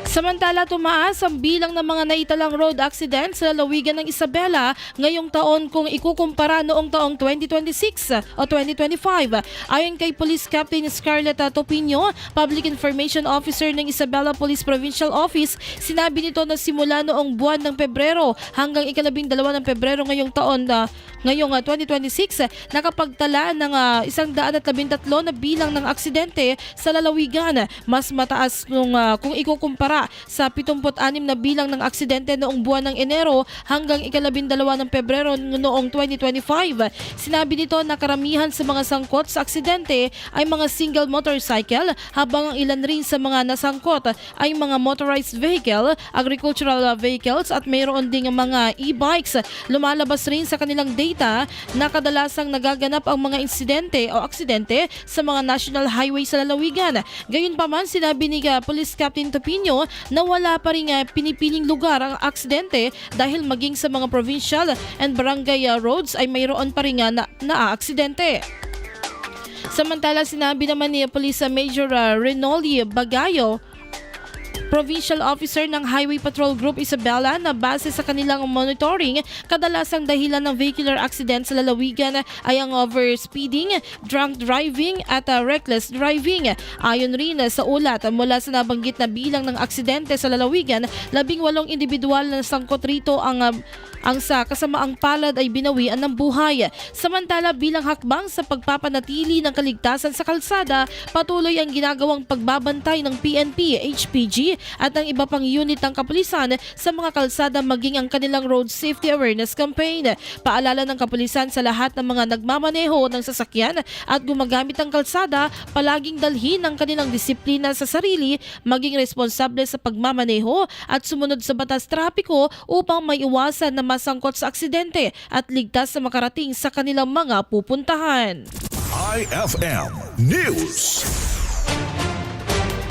Samantala, tumaas ang bilang ng mga naitalang road accident sa lalawigan ng Isabela ngayong taon kung ikukumpara noong taong 2026 o 2025. Ayon kay Police Captain Scarlett Topinio, Public Information Officer ng Isabela Police Provincial Office, sinabi nito na simula noong buwan ng Pebrero hanggang ika-12 ng Pebrero ngayong taon ngayong 2026, nakapagtala ng 113 na bilang ng aksidente sa lalawigan. Mas mataas kung ikukumpara sa 76 na bilang ng aksidente noong buwan ng Enero hanggang ika-12 ng Pebrero noong 2025. Sinabi nito na karamihan sa mga sangkot sa aksidente ay mga single motorcycle, habang ang ilan rin sa mga nasangkot ay mga motorized vehicle, agricultural vehicles at mayroon ding mga e-bikes. Lumalabas rin sa kanilang data na kadalasang nagaganap ang mga insidente o aksidente sa mga national highway sa lalawigan. Gayunpaman, sinabi ni Police Captain Topinio na wala pa rin pinipiling lugar ang aksidente dahil maging sa mga provincial and barangay roads ay mayroon pa rin na-aksidente. Samantala, sinabi naman ni Police Major Renoli Bagayo, Provincial Officer ng Highway Patrol Group Isabela, na base sa kanilang monitoring, kadalasang dahilan ng vehicular accident sa lalawigan ay ang overspeeding, drunk driving at reckless driving. Ayon rin sa ulat mula sa nabanggit na bilang ng aksidente sa lalawigan, 18 individual na sangkot rito ang sa kasamaang palad ay binawian ng buhay. Samantala, bilang hakbang sa pagpapanatili ng kaligtasan sa kalsada, patuloy ang ginagawang pagbabantay ng PNP, HPG at ang iba pang unit ng kapulisan sa mga kalsada, maging ang kanilang road safety awareness campaign. Paalala ng kapulisan sa lahat ng mga nagmamaneho ng sasakyan at gumagamit ng kalsada, palaging dalhin ang kanilang disiplina sa sarili, maging responsable sa pagmamaneho at sumunod sa batas trapiko upang maiwasan na masangkot sa aksidente at ligtas na makarating sa kanilang mga pupuntahan. IFM News.